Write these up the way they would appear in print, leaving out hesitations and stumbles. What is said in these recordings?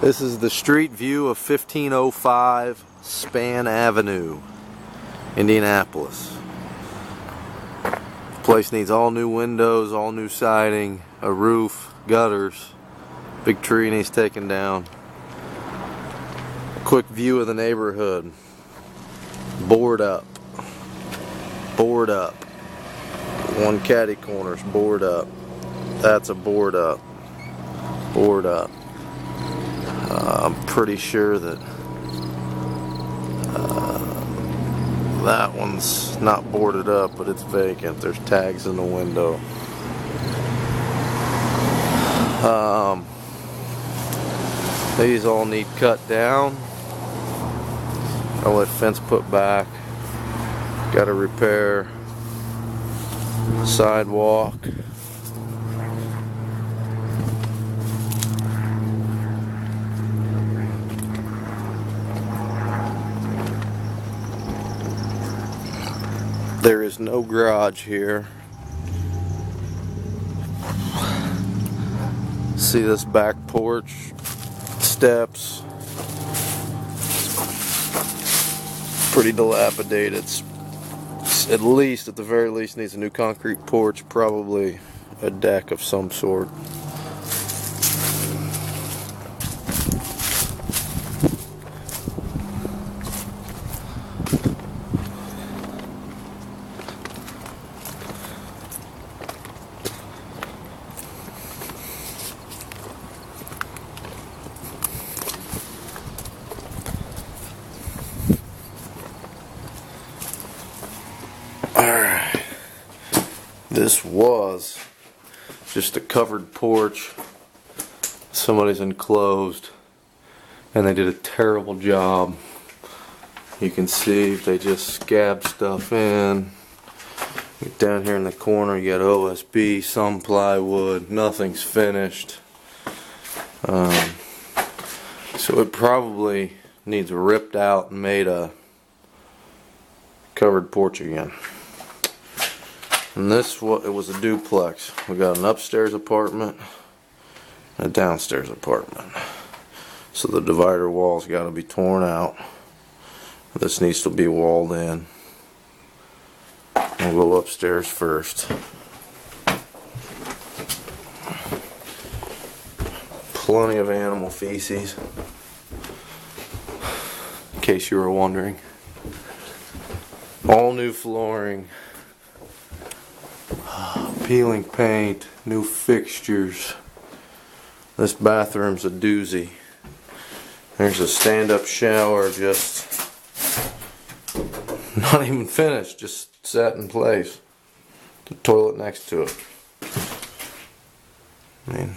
This is the street view of 1505 Spann Avenue, Indianapolis. The place needs all new windows, all new siding, a roof, gutters. Big tree needs taken down. A quick view of the neighborhood. Board up. Board up. One caddy corner's board up. That's a board up. Board up. I'm pretty sure that that one's not boarded up, but it's vacant. There's tags in the window. These all need cut down. I'll let fence put back. Got to repair sidewalk. There is no garage here. See this back porch, steps, pretty dilapidated. At least, at the very least, needs a new concrete porch, probably a deck of some sort. Alright, this was just a covered porch. Somebody's enclosed, and they did a terrible job. You can see they just scabbed stuff in. Get down here in the corner, you got OSB, some plywood, nothing's finished. So it probably needs ripped out and made a covered porch again. And this, it was a duplex. We got an upstairs apartment and a downstairs apartment. So the divider wall's got to be torn out. This needs to be walled in. We'll go upstairs first. Plenty of animal feces, in case you were wondering. All new flooring. Peeling paint, new fixtures. This bathroom's a doozy. There's a stand-up shower, just not even finished, just sat in place. The toilet next to it. I mean,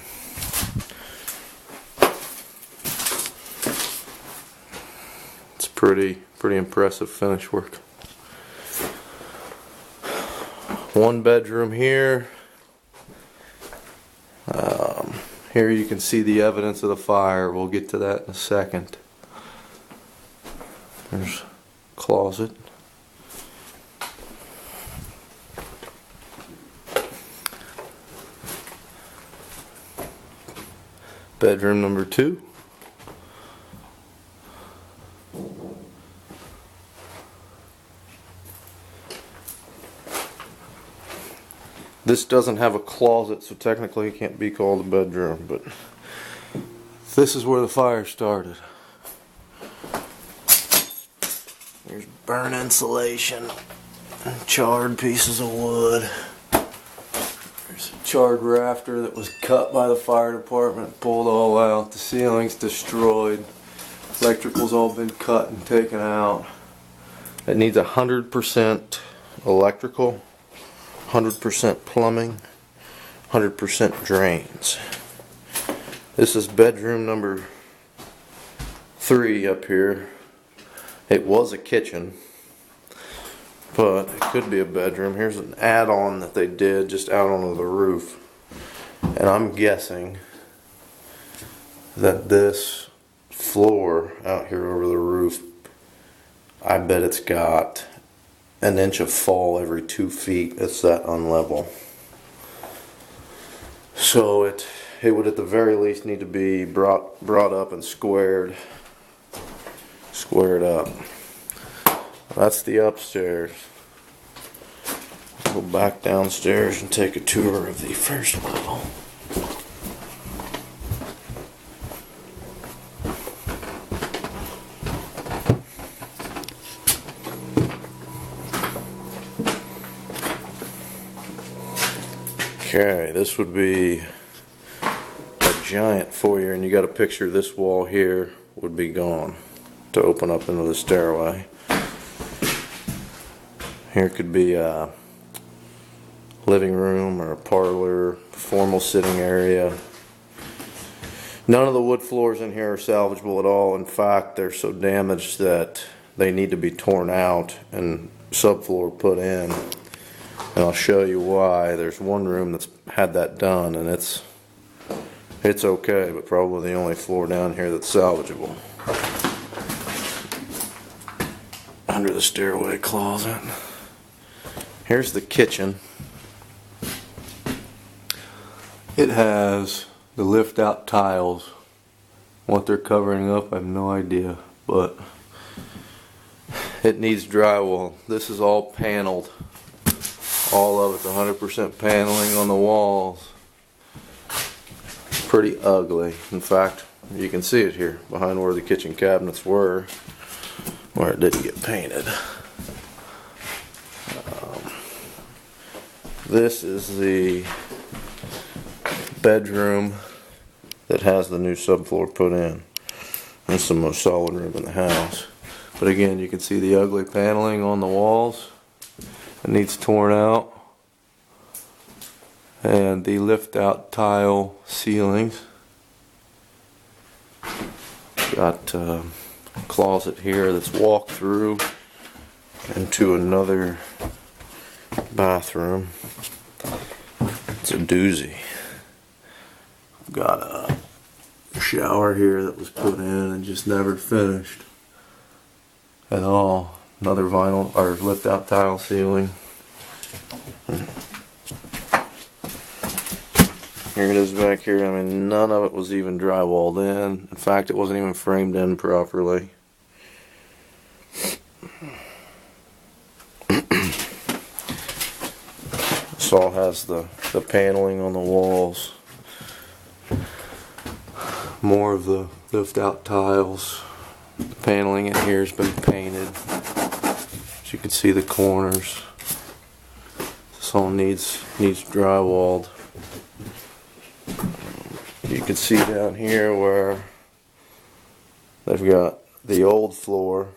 it's pretty impressive finish work. One bedroom here. Here you can see the evidence of the fire. We'll get to that in a second. There's a closet. Bedroom number 2. This doesn't have a closet, so technically it can't be called a bedroom, but this is where the fire started. There's burn insulation and charred pieces of wood. There's a charred rafter that was cut by the fire department, pulled all out. The ceiling's destroyed. Electrical's all been cut and taken out. It needs 100% electrical, 100% plumbing, 100% drains. This is bedroom number 3 up here. It was a kitchen, but it could be a bedroom. Here's an add-on that they did just out onto the roof. And I'm guessing that this floor out here over the roof, I bet it's got an inch of fall every 2 feet. It's that unlevel. So it it would at the very least need to be brought up and squared up. That's the upstairs. Go back downstairs and take a tour of the first level. Okay, this would be a giant foyer, and you got to picture this wall here would be gone to open up into the stairway. Here could be a living room or a parlor, formal sitting area. None of the wood floors in here are salvageable at all. In fact, they're so damaged that they need to be torn out and subfloor put in. And I'll show you why. There's one room that's had that done, and it's okay, but probably the only floor down here that's salvageable. Under the stairway closet. Here's the kitchen. It has the lift out tiles. What they're covering up, I have no idea, but it needs drywall. This is all paneled. All of it's 100% paneling on the walls. Pretty ugly. In fact, you can see it here behind where the kitchen cabinets were, where it didn't get painted. This is the bedroom that has the new subfloor put in. It's the most solid room in the house. But again, you can see the ugly paneling on the walls. It needs torn out. And the lift out tile ceilings. Got a closet here that's walked through into another bathroom. It's a doozy. Got a shower here that was put in and just never finished at all. Another vinyl or lift out tile ceiling. Here it is back here. I mean, none of it was even drywalled in. In fact, it wasn't even framed in properly. This all has the paneling on the walls. More of the lift out tiles. The paneling in here has been painted. As you can see, the corners. This all needs drywalled. You can see down here where they've got the old floor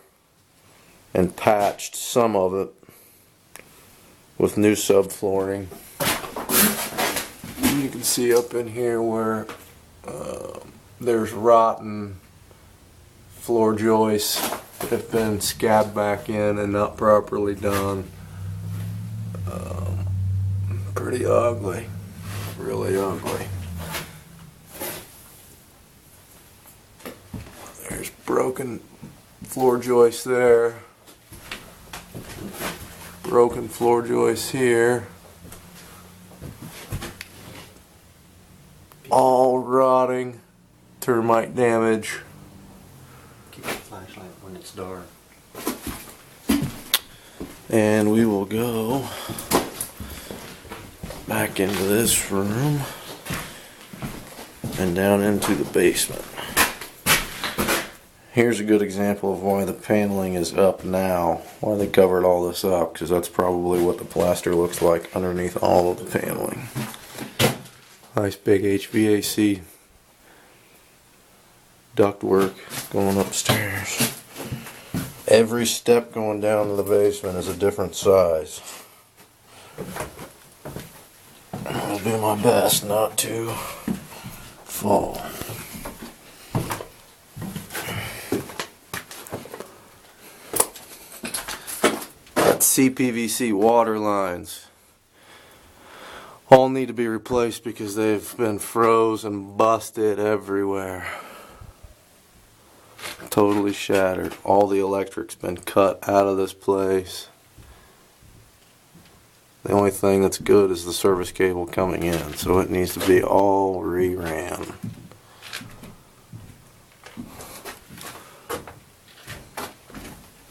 and patched some of it with new subflooring. You can see up in here where there's rotten floor joists that have been scabbed back in and not properly done. Pretty ugly, really ugly. There's broken floor joists there, broken floor joists here, all rotting, termite damage. Keep the flashlight when it's dark. And we will go back into this room and down into the basement. Here's a good example of why the paneling is up now, why they covered all this up, because that's probably what the plaster looks like underneath all of the paneling. Nice big HVAC ductwork going upstairs. Every step going down to the basement is a different size. I'll do my best not to fall. Got CPVC water lines. All need to be replaced because they've been froze and busted everywhere. Totally shattered. All the electric's been cut out of this place. The only thing that's good is the service cable coming in, so it needs to be all re-ran.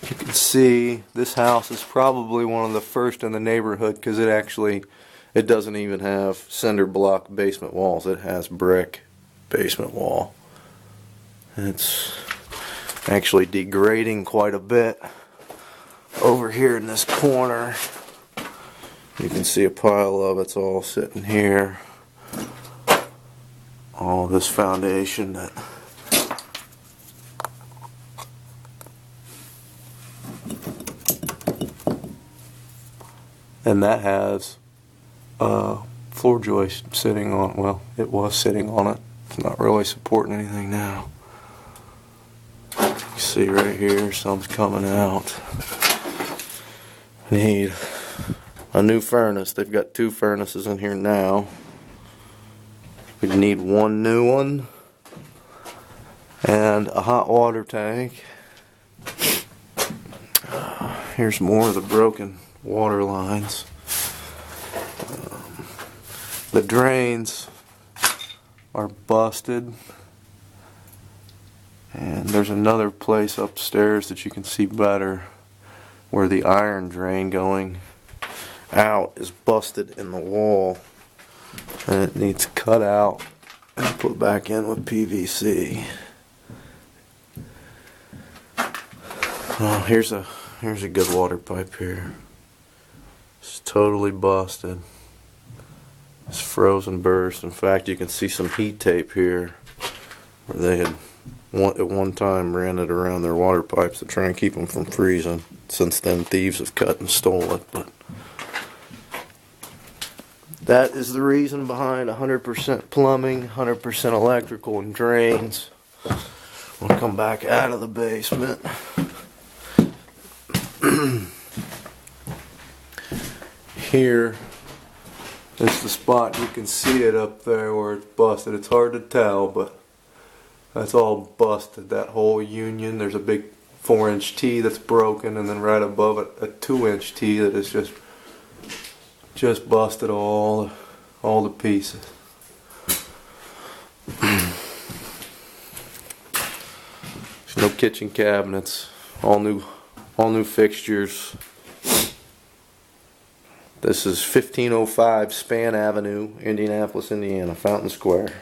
You can see this house is probably one of the first in the neighborhood because it doesn't even have cinder block basement walls. It has brick basement wall. It's actually degrading quite a bit. Over here in this corner, you can see a pile of it's all sitting here. All this foundation that and that has a floor joist sitting on, well, it was sitting on it. It's not really supporting anything now. You can see right here, some's coming out. Need a new furnace. They've got 2 furnaces in here now. We need 1 new one and a hot water tank. Here's more of the broken water lines. The drains are busted, and there's another place upstairs that you can see better where the iron drain going out is busted in the wall, and it needs cut out and put back in with PVC. Oh, here's a good water pipe here. It's totally busted. It's frozen burst. In fact, you can see some heat tape here where they had at one time ran it around their water pipes to try and keep them from freezing. Since then, thieves have cut and stole it. But that is the reason behind 100% plumbing, 100% electrical and drains. We'll come back out of the basement. Here is the spot. You can see it up there where it's busted. It's hard to tell, but that's all busted. That whole union. There's a big 4-inch T that's broken, and then right above it a 2-inch T that is just busted all the pieces. There's no kitchen cabinets. All new fixtures. This is 1505 Spann Avenue, Indianapolis, Indiana, Fountain Square.